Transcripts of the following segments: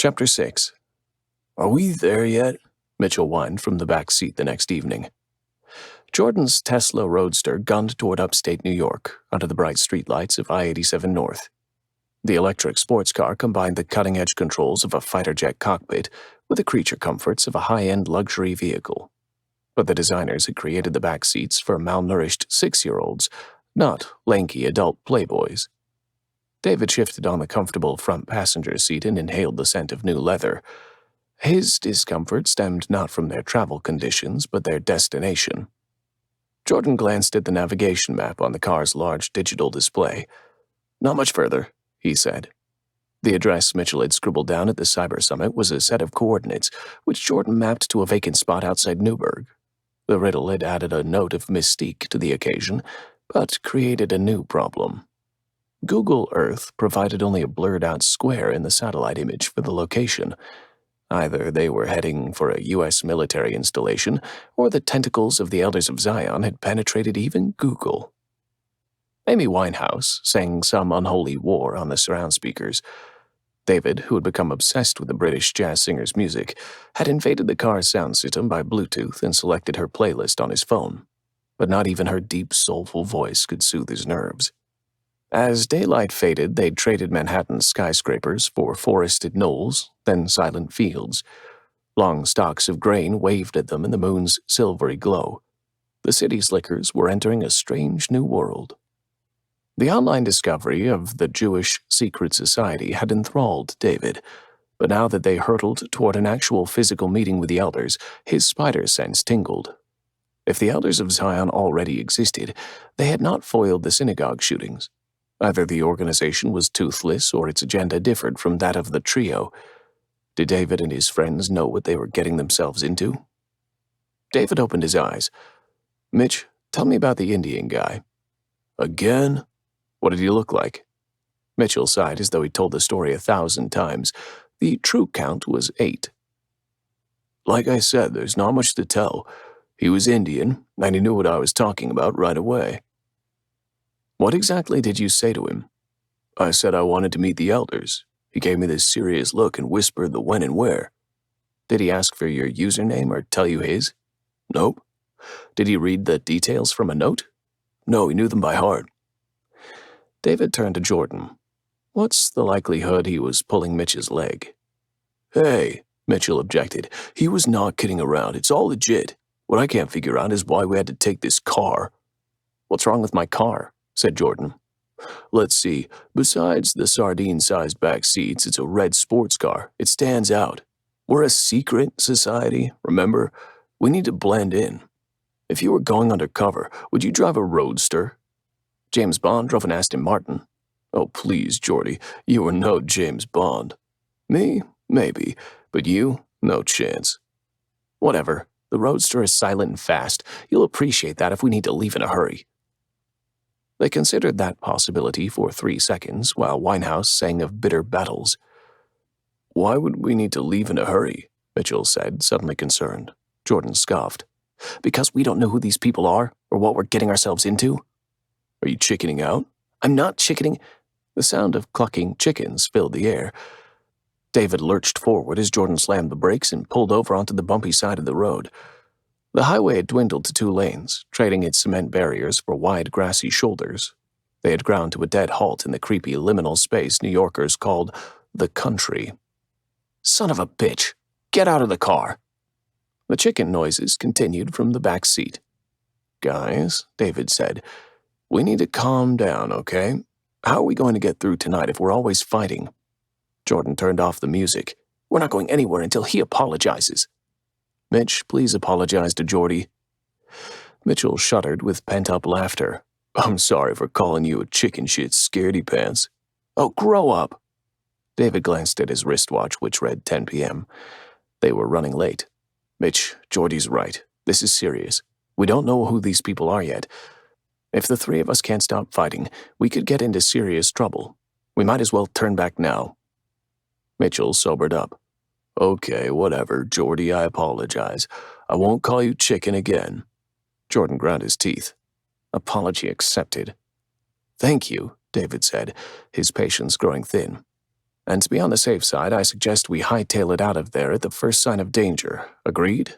Chapter 6. "Are we there yet?" Mitchell whined from the back seat the next evening. Jordan's Tesla Roadster gunned toward upstate New York under the bright streetlights of I-87 North. The electric sports car combined the cutting-edge controls of a fighter jet cockpit with the creature comforts of a high-end luxury vehicle. But the designers had created the back seats for malnourished 6-year-olds, not lanky adult playboys. David shifted on the comfortable front passenger seat and inhaled the scent of new leather. His discomfort stemmed not from their travel conditions, but their destination. Jordan glanced at the navigation map on the car's large digital display. "Not much further," he said. The address Mitchell had scribbled down at the Cyber Summit was a set of coordinates, which Jordan mapped to a vacant spot outside Newburgh. The riddle had added a note of mystique to the occasion, but created a new problem. Google Earth provided only a blurred-out square in the satellite image for the location. Either they were heading for a U.S. military installation, or the tentacles of the Elders of Zion had penetrated even Google. Amy Winehouse sang some unholy war on the surround speakers. David, who had become obsessed with the British jazz singer's music, had invaded the car's sound system by Bluetooth and selected her playlist on his phone. But not even her deep, soulful voice could soothe his nerves. As daylight faded, they'd traded Manhattan's skyscrapers for forested knolls, then silent fields. Long stalks of grain waved at them in the moon's silvery glow. The city's liquors were entering a strange new world. The online discovery of the Jewish secret society had enthralled David, but now that they hurtled toward an actual physical meeting with the elders, his spider sense tingled. If the Elders of Zion already existed, they had not foiled the synagogue shootings. Either the organization was toothless or its agenda differed from that of the trio. Did David and his friends know what they were getting themselves into? David opened his eyes. "Mitch, tell me about the Indian guy." "Again? What did he look like?" Mitchell sighed as though he'd told the story 1,000 times. The true count was 8. "Like I said, there's not much to tell. He was Indian, and he knew what I was talking about right away." "What exactly did you say to him?" "I said I wanted to meet the elders. He gave me this serious look and whispered the when and where." "Did he ask for your username or tell you his?" "Nope." "Did he read the details from a note?" "No, he knew them by heart." David turned to Jordan. "What's the likelihood he was pulling Mitch's leg?" "Hey," Mitchell objected. "He was not kidding around. It's all legit. What I can't figure out is why we had to take this car." "What's wrong with my car?" said Jordan. "Let's see. Besides the sardine-sized back seats, it's a red sports car. It stands out. We're a secret society, remember? We need to blend in. If you were going undercover, would you drive a roadster?" "James Bond drove an Aston Martin." "Oh, please, Jordy. You are no James Bond." "Me? Maybe. But you? No chance." "Whatever. The roadster is silent and fast. You'll appreciate that if we need to leave in a hurry." They considered that possibility for 3 seconds while Winehouse sang of bitter battles. "Why would we need to leave in a hurry?" Mitchell said, suddenly concerned. Jordan scoffed. "Because we don't know who these people are or what we're getting ourselves into." "Are you chickening out?" "I'm not chickening." The sound of clucking chickens filled the air. David lurched forward as Jordan slammed the brakes and pulled over onto the bumpy side of the road. The highway had dwindled to 2 lanes, trading its cement barriers for wide grassy shoulders. They had ground to a dead halt in the creepy liminal space New Yorkers called the country. "Son of a bitch! Get out of the car!" The chicken noises continued from the back seat. "Guys," David said, "we need to calm down, okay? How are we going to get through tonight if we're always fighting?" Jordan turned off the music. "We're not going anywhere until he apologizes." "Mitch, please apologize to Jordy." Mitchell shuddered with pent-up laughter. "I'm sorry for calling you a chicken shit scaredy pants." "Oh, grow up." David glanced at his wristwatch, which read 10 p.m. They were running late. "Mitch, Jordy's right. This is serious. We don't know who these people are yet. If the 3 of us can't stop fighting, we could get into serious trouble. We might as well turn back now." Mitchell sobered up. "Okay, whatever, Jordy, I apologize. I won't call you chicken again." Jordan ground his teeth. "Apology accepted." "Thank you," David said, his patience growing thin. And to be on the safe side, I suggest we hightail it out of there at the first sign of danger. Agreed?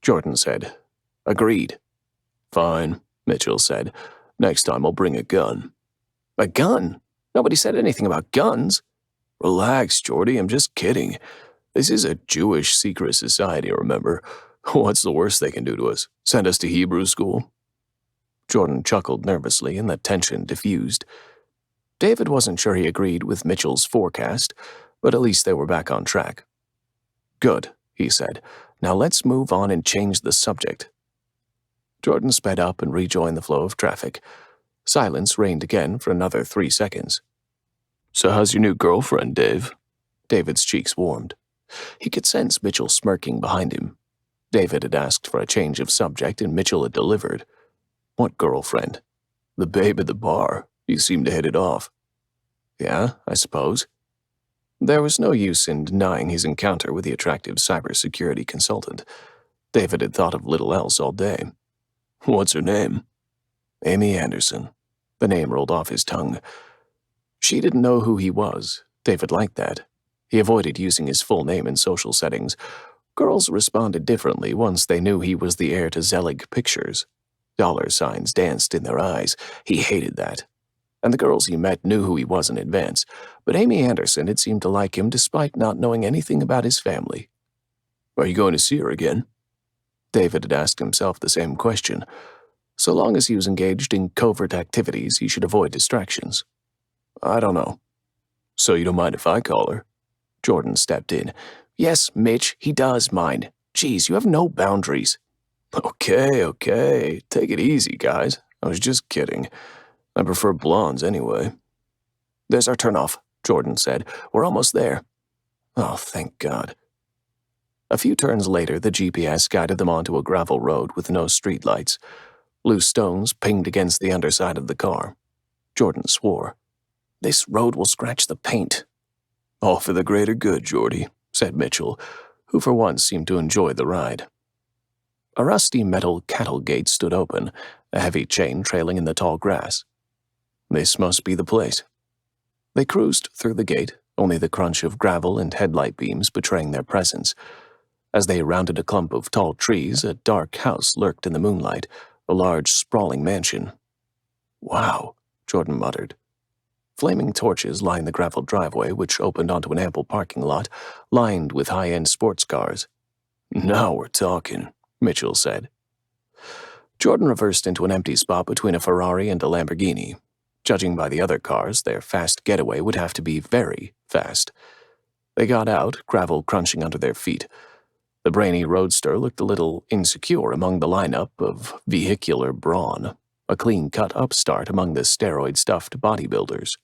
Jordan said. Agreed. Fine, Mitchell said. Next time I'll bring a gun. A gun? Nobody said anything about guns. Relax, Jordy, I'm just kidding. This is a Jewish secret society, remember? What's the worst they can do to us? Send us to Hebrew school? Jordan chuckled nervously, and the tension diffused. David wasn't sure he agreed with Mitchell's forecast, but at least they were back on track. Good, he said. Now let's move on and change the subject. Jordan sped up and rejoined the flow of traffic. Silence reigned again for another 3 seconds. So how's your new girlfriend, Dave? David's cheeks warmed. He could sense Mitchell smirking behind him. David had asked for a change of subject, and Mitchell had delivered. What girlfriend? The babe at the bar. You seem to hit it off. Yeah, I suppose. There was no use in denying his encounter with the attractive cybersecurity consultant. David had thought of little else all day. What's her name? Amy Anderson. The name rolled off his tongue. She didn't know who he was. David liked that. He avoided using his full name in social settings. Girls responded differently once they knew he was the heir to Zelig Pictures. Dollar signs danced in their eyes. He hated that. And the girls he met knew who he was in advance, but Amy Anderson had seemed to like him despite not knowing anything about his family. Are you going to see her again? David had asked himself the same question. So long as he was engaged in covert activities, he should avoid distractions. I don't know. So you don't mind if I call her? Jordan stepped in. Yes, Mitch, he does mind. Geez, you have no boundaries. Okay. Take it easy, guys. I was just kidding. I prefer blondes anyway. There's our turnoff, Jordan said. We're almost there. Oh, thank God. A few turns later, the GPS guided them onto a gravel road with no streetlights. Loose stones pinged against the underside of the car. Jordan swore. This road will scratch the paint. All for the greater good, Jordy, said Mitchell, who for once seemed to enjoy the ride. A rusty metal cattle gate stood open, a heavy chain trailing in the tall grass. This must be the place. They cruised through the gate, only the crunch of gravel and headlight beams betraying their presence. As they rounded a clump of tall trees, a dark house lurked in the moonlight, a large, sprawling mansion. Wow, Jordan muttered. Flaming torches lined the gravel driveway, which opened onto an ample parking lot, lined with high-end sports cars. Now we're talking, Mitchell said. Jordan reversed into an empty spot between a Ferrari and a Lamborghini. Judging by the other cars, their fast getaway would have to be very fast. They got out, gravel crunching under their feet. The brainy roadster looked a little insecure among the lineup of vehicular brawn, a clean-cut upstart among the steroid-stuffed bodybuilders.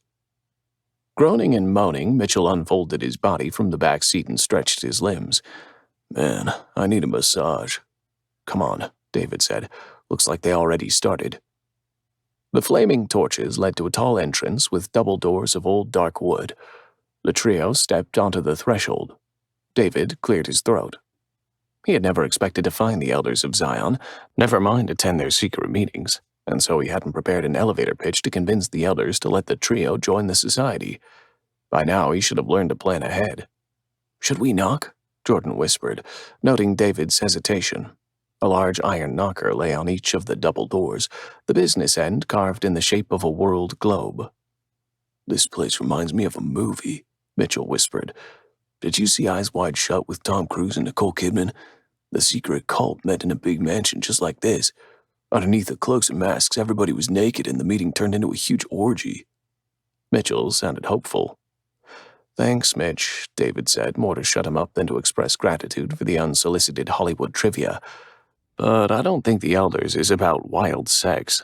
Groaning and moaning, Mitchell unfolded his body from the back seat and stretched his limbs. Man, I need a massage. Come on, David said. Looks like they already started. The flaming torches led to a tall entrance with double doors of old dark wood. The trio stepped onto the threshold. David cleared his throat. He had never expected to find the Elders of Zion, never mind attend their secret meetings, and so he hadn't prepared an elevator pitch to convince the elders to let the trio join the society. By now, he should have learned to plan ahead. Should we knock? Jordan whispered, noting David's hesitation. A large iron knocker lay on each of the double doors, the business end carved in the shape of a world globe. This place reminds me of a movie, Mitchell whispered. Did you see Eyes Wide Shut with Tom Cruise and Nicole Kidman? The secret cult met in a big mansion just like this. Underneath the cloaks and masks, everybody was naked and the meeting turned into a huge orgy. Mitchell sounded hopeful. Thanks, Mitch, David said, more to shut him up than to express gratitude for the unsolicited Hollywood trivia. But I don't think the Elders is about wild sex.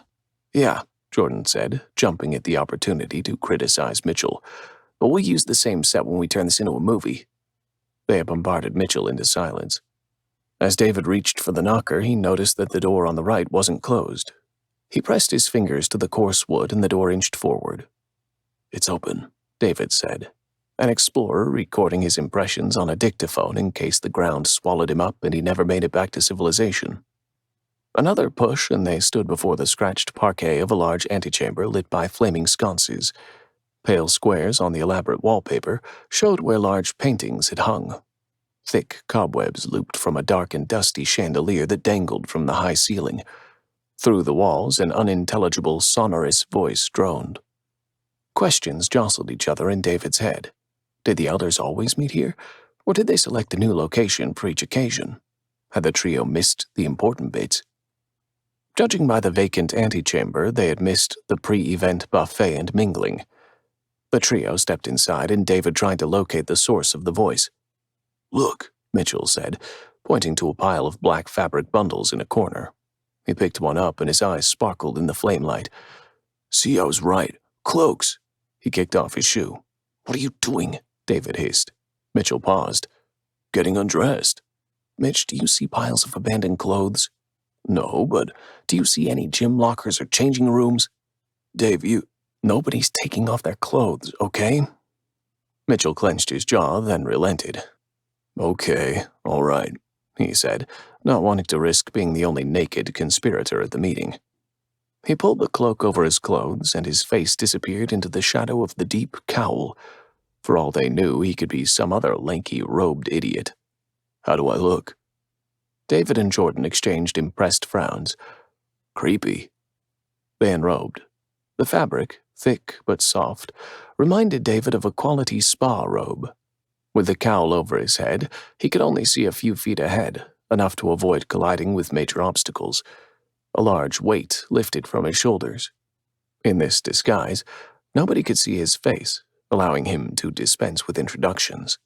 Yeah, Jordan said, jumping at the opportunity to criticize Mitchell. But we'll use the same set when we turn this into a movie. They had bombarded Mitchell into silence. As David reached for the knocker, he noticed that the door on the right wasn't closed. He pressed his fingers to the coarse wood and the door inched forward. It's open, David said, an explorer recording his impressions on a dictaphone in case the ground swallowed him up and he never made it back to civilization. Another push, and they stood before the scratched parquet of a large antechamber lit by flaming sconces. Pale squares on the elaborate wallpaper showed where large paintings had hung. Thick cobwebs looped from a dark and dusty chandelier that dangled from the high ceiling. Through the walls, an unintelligible, sonorous voice droned. Questions jostled each other in David's head. Did the elders always meet here, or did they select a new location for each occasion? Had the trio missed the important bits? Judging by the vacant antechamber, they had missed the pre-event buffet and mingling. The trio stepped inside, and David tried to locate the source of the voice. "Look," Mitchell said, pointing to a pile of black fabric bundles in a corner. He picked one up, and his eyes sparkled in the flame light. "See, I was right. Cloaks." He kicked off his shoe. "What are you doing?" David hissed. Mitchell paused. "Getting undressed." "Mitch, do you see piles of abandoned clothes?" "No, but do you see any gym lockers or changing rooms?" "Dave, nobody's taking off their clothes, okay?" Mitchell clenched his jaw, then relented. "Okay, all right," he said, not wanting to risk being the only naked conspirator at the meeting. He pulled the cloak over his clothes, and his face disappeared into the shadow of the deep cowl. For all they knew, he could be some other lanky, robed idiot. "How do I look?" David and Jordan exchanged impressed frowns. "Creepy." They enrobed. The fabric, thick but soft, reminded David of a quality spa robe. With the cowl over his head, he could only see a few feet ahead, enough to avoid colliding with major obstacles. A large weight lifted from his shoulders. In this disguise, nobody could see his face, allowing him to dispense with introductions.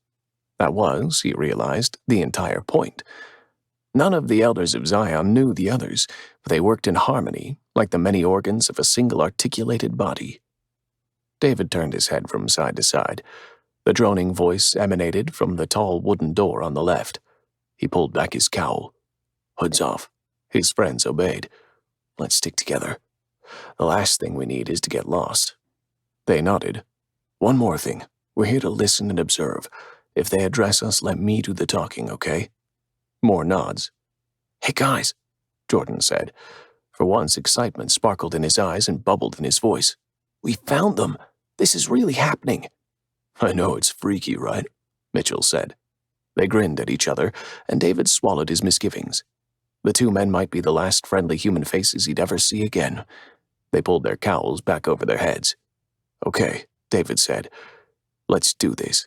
That was, he realized, the entire point. None of the elders of Zion knew the others, but they worked in harmony, like the many organs of a single articulated body. David turned his head from side to side. The droning voice emanated from the tall wooden door on the left. He pulled back his cowl. "Hoods off." His friends obeyed. "Let's stick together. The last thing we need is to get lost." They nodded. "One more thing. We're here to listen and observe. If they address us, let me do the talking, okay?" More nods. "Hey guys," Jordan said. For once, excitement sparkled in his eyes and bubbled in his voice. "We found them. This is really happening." "I know it's freaky, right?" Mitchell said. They grinned at each other, and David swallowed his misgivings. The two men might be the last friendly human faces he'd ever see again. They pulled their cowls back over their heads. "Okay," David said. "Let's do this."